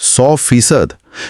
100%।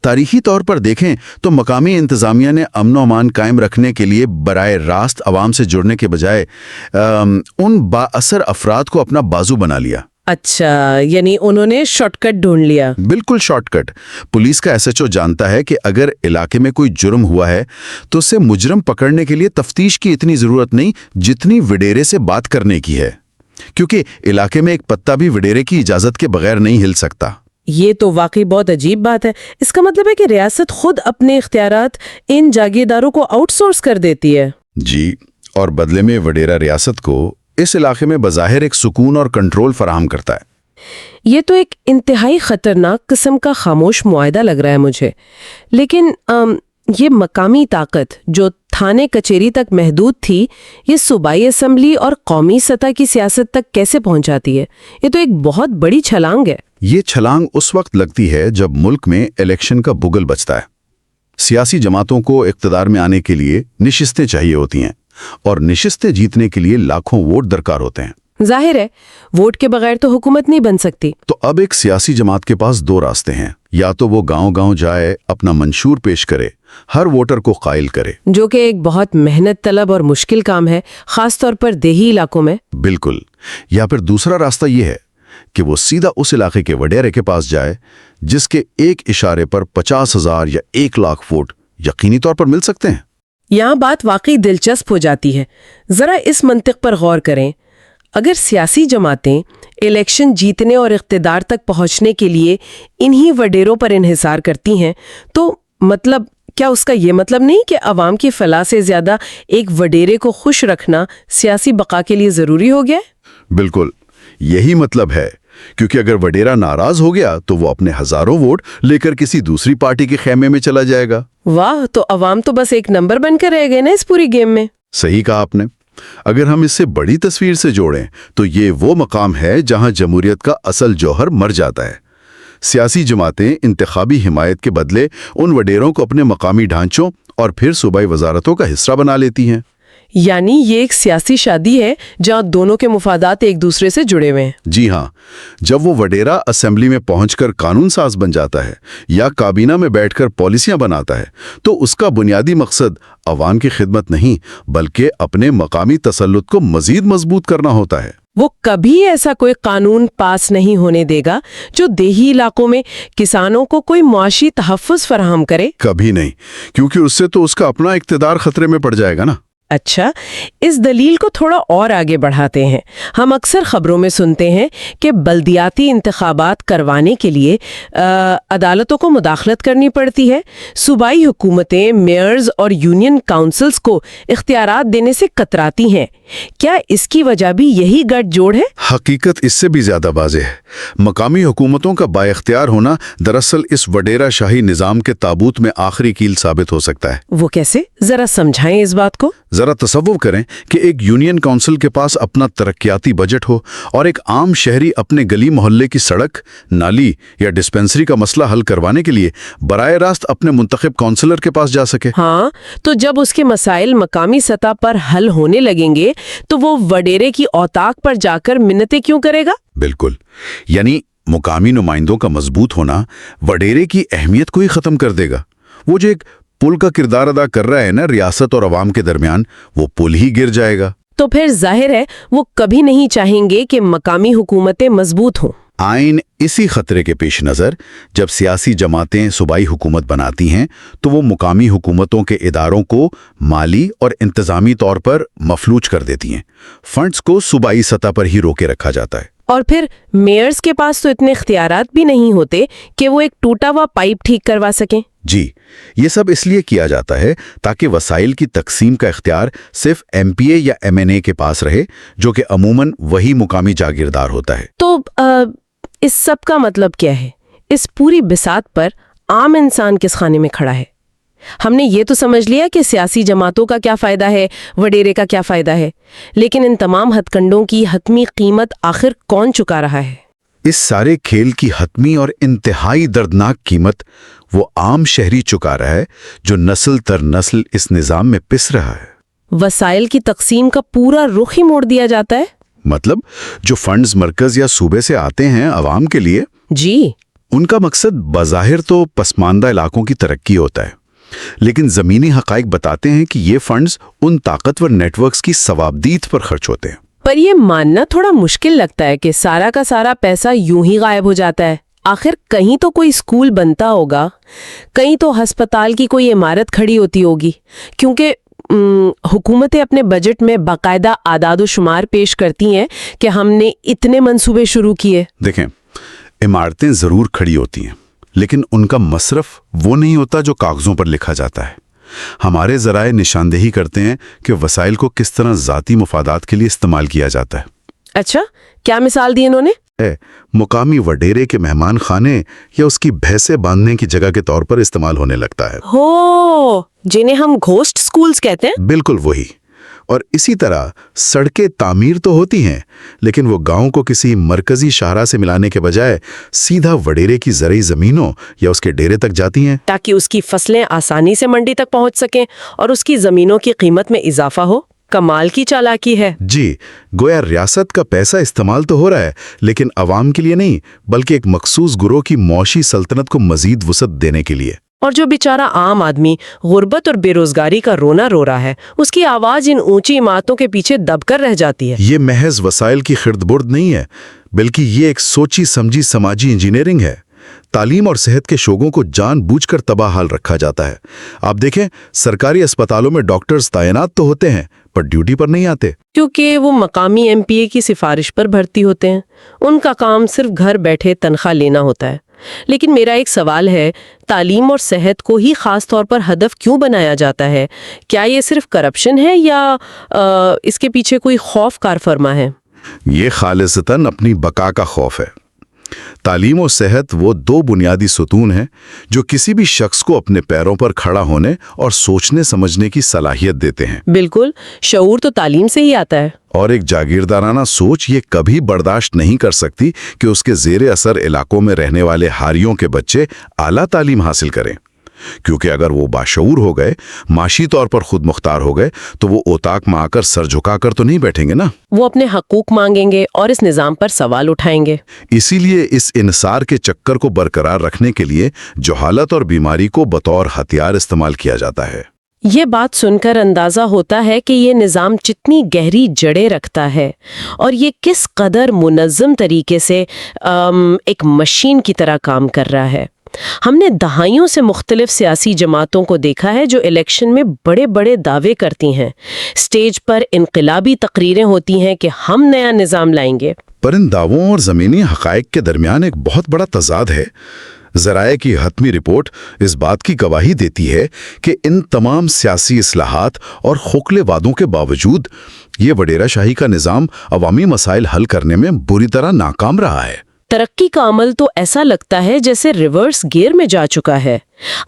تاریخی طور پر دیکھیں تو مقامی انتظامیہ نے امن و امان قائم رکھنے کے لیے براہ راست عوام سے جڑنے کے بجائے ان با اثر افراد کو اپنا بازو بنا لیا۔ اچھا، یعنی انہوں نے شارٹ کٹ ڈھونڈ لیا۔ بالکل شارٹ کٹ۔ پولیس کا ایس ایچ او جانتا ہے کہ اگر علاقے میں کوئی جرم ہوا ہے تو اسے مجرم پکڑنے کے لیے تفتیش کی اتنی ضرورت نہیں جتنی وڈیرے سے بات کرنے کی ہے، کیونکہ علاقے میں ایک پتا بھی وڈیرے کی اجازت کے بغیر نہیں ہل سکتا۔ یہ تو واقعی بہت عجیب بات ہے۔ اس کا مطلب ہے کہ ریاست خود اپنے اختیارات ان جاگیرداروں کو آؤٹ سورس کر دیتی ہے۔ جی، اور بدلے میں وڈیرا ریاست کو اس علاقے میں بظاہر ایک سکون اور کنٹرول فراہم کرتا ہے۔ یہ تو ایک انتہائی خطرناک قسم کا خاموش معاہدہ لگ رہا ہے مجھے، لیکن یہ مقامی طاقت جو تھانے کچہری تک محدود تھی، یہ صوبائی اسمبلی اور قومی سطح کی سیاست تک کیسے پہنچ جاتی ہے؟ یہ تو ایک بہت بڑی چھلانگ ہے۔ یہ چھلانگ اس وقت لگتی ہے جب ملک میں الیکشن کا بگل بچتا ہے۔ سیاسی جماعتوں کو اقتدار میں آنے کے لیے نشستیں چاہیے ہوتی ہیں، اور نشستیں جیتنے کے لیے لاکھوں ووٹ درکار ہوتے ہیں۔ ظاہر ہے ووٹ کے بغیر تو حکومت نہیں بن سکتی۔ تو اب ایک سیاسی جماعت کے پاس دو راستے ہیں، یا تو وہ گاؤں گاؤں جائے، اپنا منشور پیش کرے، ہر ووٹر کو قائل کرے، جو کہ ایک بہت محنت طلب اور مشکل کام ہے، خاص طور پر دیہی علاقوں میں۔ بالکل، یا پھر دوسرا راستہ یہ ہے کہ وہ سیدھا اس علاقے کے وڈیرے کے پاس جائے جس کے ایک اشارے پر 50,000 یا 1,00,000 ووٹ یقینی طور پر مل سکتے ہیں۔ یہاں بات واقعی دلچسپ ہو جاتی ہے۔ ذرا اس منطق پر غور کریں۔ اگر سیاسی جماعتیں الیکشن جیتنے اور اقتدار تک پہنچنے کے لیے انہی وڈیروں پر انحصار کرتی ہیں، تو مطلب کیا اس کا یہ مطلب نہیں کہ عوام کی فلاح سے زیادہ ایک وڈیرے کو خوش رکھنا سیاسی بقا کے لیے ضروری ہو گیا ہے؟ بالکل یہی مطلب ہے، کیونکہ اگر وڈیرا ناراض ہو گیا تو وہ اپنے ہزاروں ووٹ لے کر کسی دوسری پارٹی کے خیمے میں چلا جائے گا۔ واہ، تو عوام تو بس ایک نمبر بن کر رہ گئے نا اس پوری گیم میں۔ صحیح کہا آپ نے۔ اگر ہم اس سے بڑی تصویر سے جوڑیں تو یہ وہ مقام ہے جہاں جمہوریت کا اصل جوہر مر جاتا ہے۔ سیاسی جماعتیں انتخابی حمایت کے بدلے ان وڈیروں کو اپنے مقامی ڈھانچوں اور پھر صوبائی وزارتوں کا حصہ بنا لیتی ہیں۔ یعنی یہ ایک سیاسی شادی ہے جہاں دونوں کے مفادات ایک دوسرے سے جڑے ہوئے ہیں۔ جی ہاں، جب وہ وڈیرا اسمبلی میں پہنچ کر قانون ساز بن جاتا ہے یا کابینہ میں بیٹھ کر پالیسیاں بناتا ہے تو اس کا بنیادی مقصد عوام کی خدمت نہیں بلکہ اپنے مقامی تسلط کو مزید مضبوط کرنا ہوتا ہے۔ وہ کبھی ایسا کوئی قانون پاس نہیں ہونے دے گا جو دیہی علاقوں میں کسانوں کو کوئی معاشی تحفظ فراہم کرے۔ کبھی نہیں، کیونکہ اس سے تو اس کا اپنا اقتدار خطرے میں پڑ جائے گا نا۔ اچھا، اس دلیل کو تھوڑا اور آگے بڑھاتے ہیں۔ ہم اکثر خبروں میں سنتے ہیں کہ بلدیاتی انتخابات کروانے کے لیے عدالتوں کو مداخلت کرنی پڑتی ہے۔ صوبائی حکومتیں میئرز اور یونین کاؤنسلز کو اختیارات دینے سے کتراتی ہیں۔ کیا اس کی وجہ بھی یہی گٹھ جوڑ ہے؟ حقیقت اس سے بھی زیادہ واضح ہے۔ مقامی حکومتوں کا با اختیار ہونا دراصل اس وڈیرا شاہی نظام کے تابوت میں آخری کیل ثابت ہو سکتا ہے۔ وہ کیسے؟ ذرا سمجھائیں اس بات کو۔ ذرا تصور کریں کہ ایک یونین کونسل کے پاس اپنا ترقیاتی بجٹ ہو اور ایک عام شہری اپنے گلی محلے کی سڑک، نالی یا ڈسپنسری کا مسئلہ حل کروانے کے لیے براہ راست اپنے منتخب کونسلر کے پاس جا سکے۔ ہاں، تو جب اس کے مسائل مقامی سطح پر حل ہونے لگیں گے تو وہ وڈیرے کی اوتاق پر جا کر منتیں کیوں کرے گا؟ بالکل، یعنی مقامی نمائندوں کا مضبوط ہونا وڈیرے کی اہمیت کو ہی ختم کر دے گا۔ وہ جو ایک پل کا کردار ادا کر رہا ہے نا ریاست اور عوام کے درمیان، وہ پل ہی گر جائے گا۔ تو پھر ظاہر ہے وہ کبھی نہیں چاہیں گے کہ مقامی حکومتیں مضبوط ہوں۔ آئین اسی خطرے کے پیش نظر جب سیاسی جماعتیں صوبائی حکومت بناتی ہیں تو وہ مقامی حکومتوں کے اداروں کو مالی اور انتظامی طور پر مفلوج کر دیتی ہیں۔ فنڈز کو صوبائی سطح پر ہی روکے رکھا جاتا ہے۔ اور پھر میئرز کے پاس تو اتنے اختیارات بھی نہیں ہوتے کہ وہ ایک ٹوٹا ہوا پائپ ٹھیک کروا سکیں۔ جی، یہ سب اس لیے کیا جاتا ہے تاکہ وسائل کی تقسیم کا اختیار صرف ایم پی اے یا ایم این اے کے پاس رہے، جو کہ عموماً وہی مقامی جاگیردار ہوتا ہے۔ تو اس سب کا مطلب کیا ہے؟ اس پوری بساط پر عام انسان کس خانے میں کھڑا ہے؟ ہم نے یہ تو سمجھ لیا کہ سیاسی جماعتوں کا کیا فائدہ ہے، وڈیرے کا کیا فائدہ ہے، لیکن ان تمام ہتھ کنڈوں کی حتمی قیمت آخر کون چکا رہا ہے؟ اس سارے کھیل کی حتمی اور انتہائی دردناک قیمت وہ عام شہری چکا رہا ہے جو نسل تر نسل اس نظام میں پس رہا ہے۔ وسائل کی تقسیم کا پورا رخ ہی موڑ دیا جاتا ہے۔ مطلب جو فنڈز مرکز یا صوبے سے آتے ہیں عوام کے لیے، جی، ان کا مقصد بظاہر تو پسماندہ علاقوں کی ترقی ہوتا ہے، لیکن زمینی حقائق بتاتے ہیں کہ یہ فنڈز ان طاقتور نیٹ ورکس کی ثوابدید پر خرچ ہوتے ہیں۔ پر یہ ماننا تھوڑا مشکل لگتا ہے کہ سارا کا سارا پیسہ یوں ہی غائب ہو جاتا ہے۔ آخر کہیں تو کوئی اسکول بنتا ہوگا، کہیں تو ہسپتال کی کوئی عمارت کھڑی ہوتی ہوگی، کیونکہ حکومتیں اپنے بجٹ میں باقاعدہ اعداد و شمار پیش کرتی ہیں کہ ہم نے اتنے منصوبے شروع کیے۔ دیکھیں، عمارتیں ضرور کھڑی ہوتی ہیں، لیکن ان کا مصرف وہ نہیں ہوتا جو کاغذوں پر لکھا جاتا ہے۔ ہمارے ذرائع نشاندہی کرتے ہیں کہ وسائل کو کس طرح ذاتی مفادات کے لیے استعمال کیا جاتا ہے۔ اچھا، کیا مثال دی انہوں نے؟ مقامی وڈیرے کے مہمان خانے یا اس کی بھینسیں باندھنے کی جگہ کے طور پر استعمال ہونے لگتا ہے۔ ہو، جنہیں ہم گھوسٹ سکولز کہتے ہیں۔ بالکل وہی۔ اور اسی طرح سڑکیں تعمیر تو ہوتی ہیں، لیکن وہ گاؤں کو کسی مرکزی شاہراہ سے ملانے کے بجائے سیدھا وڈیرے کی زرعی زمینوں یا اس کے ڈیرے تک جاتی ہیں، تاکہ اس کی فصلیں آسانی سے منڈی تک پہنچ سکیں اور اس کی زمینوں کی قیمت میں اضافہ ہو۔ کمال کی چالاکی ہے۔ جی، گویا ریاست کا پیسہ استعمال تو ہو رہا ہے، لیکن عوام کے لیے نہیں، بلکہ ایک مخصوص گروہ کی معاشی سلطنت کو مزید وسعت دینے کے لیے۔ اور جو بیچارہ عام آدمی غربت اور بے روزگاری کا رونا رو رہا ہے، اس کی آواز ان اونچی عمارتوں کے پیچھے دب کر رہ جاتی ہے۔ یہ محض وسائل کی خرد برد نہیں ہے، بلکہ یہ ایک سوچی سمجھی سماجی انجینئرنگ ہے۔ تعلیم اور صحت کے شعبوں کو جان بوجھ کر تباہ حال رکھا جاتا ہے۔ آپ دیکھیں، سرکاری اسپتالوں میں ڈاکٹرز تعینات تو ہوتے ہیں، پر ڈیوٹی پر نہیں آتے، کیونکہ وہ مقامی ایم پی اے کی سفارش پر بھرتی ہوتے ہیں۔ ان کا کام صرف گھر بیٹھے تنخواہ لینا ہوتا ہے۔ لیکن میرا ایک سوال ہے، تعلیم اور صحت کو ہی خاص طور پر ہدف کیوں بنایا جاتا ہے؟ کیا یہ صرف کرپشن ہے یا اس کے پیچھے کوئی خوف کار فرما ہے؟ یہ خالصتاً اپنی بقا کا خوف ہے۔ تعلیم و صحت وہ دو بنیادی ستون ہیں جو کسی بھی شخص کو اپنے پیروں پر کھڑا ہونے اور سوچنے سمجھنے کی صلاحیت دیتے ہیں۔ بالکل، شعور تو تعلیم سے ہی آتا ہے۔ اور ایک جاگیردارانہ سوچ یہ کبھی برداشت نہیں کر سکتی کہ اس کے زیر اثر علاقوں میں رہنے والے ہاریوں کے بچے اعلیٰ تعلیم حاصل کریں، کیونکہ اگر وہ باشعور ہو گئے، معاشی طور پر خود مختار ہو گئے، تو وہ اوتاق میں آ کر سر جھکا کر تو نہیں بیٹھیں گے نا، وہ اپنے حقوق مانگیں گے اور اس نظام پر سوال اٹھائیں گے۔ اسی لیے اس انحصار کے چکر کو برقرار رکھنے کے لیے جہالت اور بیماری کو بطور ہتھیار استعمال کیا جاتا ہے۔ یہ بات سن کر اندازہ ہوتا ہے کہ یہ نظام جتنی گہری جڑیں رکھتا ہے اور یہ کس قدر منظم طریقے سے ایک مشین کی طرح کام کر رہا ہے۔ ہم نے دہائیوں سے مختلف سیاسی جماعتوں کو دیکھا ہے جو الیکشن میں بڑے بڑے دعوے کرتی ہیں، سٹیج پر انقلابی تقریریں ہوتی ہیں کہ ہم نیا نظام لائیں گے، پر ان دعووں اور زمینی حقائق کے درمیان ایک بہت بڑا تضاد ہے۔ ذرائع کی حتمی رپورٹ اس بات کی گواہی دیتی ہے کہ ان تمام سیاسی اصلاحات اور خوکھلے وعدوں کے باوجود یہ وڈیرہ شاہی کا نظام عوامی مسائل حل کرنے میں بری طرح ناکام رہا ہے۔ ترقی کا عمل تو ایسا لگتا ہے جیسے ریورس گیئر میں جا چکا ہے۔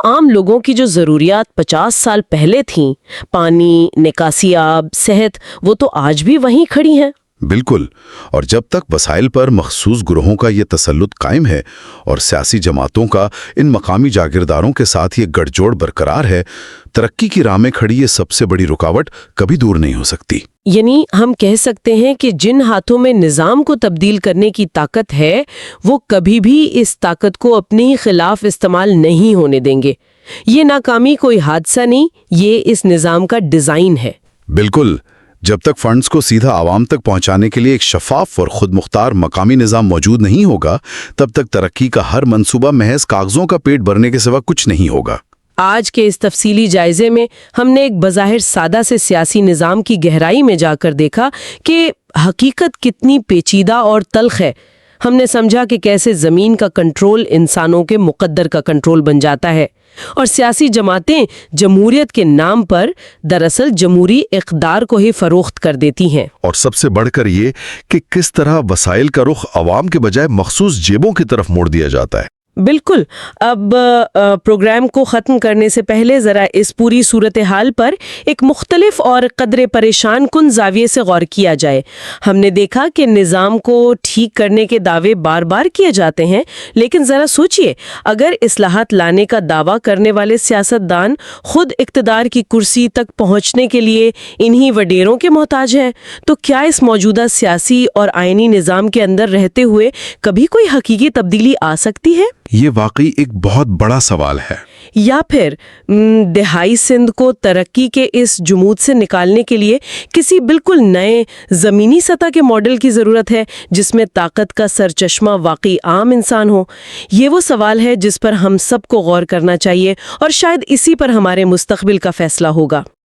عام لوگوں کی جو ضروریات 50 سال پہلے تھیں، پانی، نکاسی آب، صحت، وہ تو آج بھی وہیں کھڑی ہیں۔ بالکل، اور جب تک وسائل پر مخصوص گروہوں کا یہ تسلط قائم ہے اور سیاسی جماعتوں کا ان مقامی جاگیرداروں کے ساتھ یہ گٹھ جوڑ برقرار ہے، ترقی کی راہ میں کھڑی یہ سب سے بڑی رکاوٹ کبھی دور نہیں ہو سکتی۔ یعنی ہم کہہ سکتے ہیں کہ جن ہاتھوں میں نظام کو تبدیل کرنے کی طاقت ہے، وہ کبھی بھی اس طاقت کو اپنے ہی خلاف استعمال نہیں ہونے دیں گے۔ یہ ناکامی کوئی حادثہ نہیں، یہ اس نظام کا ڈیزائن ہے۔ بالکل، جب تک فنڈز کو سیدھا عوام تک پہنچانے کے لیے ایک شفاف اور خود مختار مقامی نظام موجود نہیں ہوگا، تب تک ترقی کا ہر منصوبہ محض کاغذوں کا پیٹ بھرنے کے سوا کچھ نہیں ہوگا۔ آج کے اس تفصیلی جائزے میں ہم نے ایک بظاہر سادہ سے سیاسی نظام کی گہرائی میں جا کر دیکھا کہ حقیقت کتنی پیچیدہ اور تلخ ہے۔ ہم نے سمجھا کہ کیسے زمین کا کنٹرول انسانوں کے مقدر کا کنٹرول بن جاتا ہے، اور سیاسی جماعتیں جمہوریت کے نام پر دراصل جمہوری اقدار کو ہی فروخت کر دیتی ہیں۔ اور سب سے بڑھ کر یہ کہ کس طرح وسائل کا رخ عوام کے بجائے مخصوص جیبوں کی طرف موڑ دیا جاتا ہے۔ بالکل۔ اب پروگرام کو ختم کرنے سے پہلے ذرا اس پوری صورتحال پر ایک مختلف اور قدرے پریشان کن زاویے سے غور کیا جائے۔ ہم نے دیکھا کہ نظام کو ٹھیک کرنے کے دعوے بار بار کیے جاتے ہیں، لیکن ذرا سوچئے، اگر اصلاحات لانے کا دعویٰ کرنے والے سیاستدان خود اقتدار کی کرسی تک پہنچنے کے لیے انہی وڈیروں کے محتاج ہیں، تو کیا اس موجودہ سیاسی اور آئینی نظام کے اندر رہتے ہوئے کبھی کوئی حقیقی تبدیلی آ سکتی ہے؟ یہ واقعی ایک بہت بڑا سوال ہے۔ یا پھر دہائی سندھ کو ترقی کے اس جمود سے نکالنے کے لیے کسی بالکل نئے زمینی سطح کے ماڈل کی ضرورت ہے جس میں طاقت کا سرچشمہ واقعی عام انسان ہو؟ یہ وہ سوال ہے جس پر ہم سب کو غور کرنا چاہیے اور شاید اسی پر ہمارے مستقبل کا فیصلہ ہوگا۔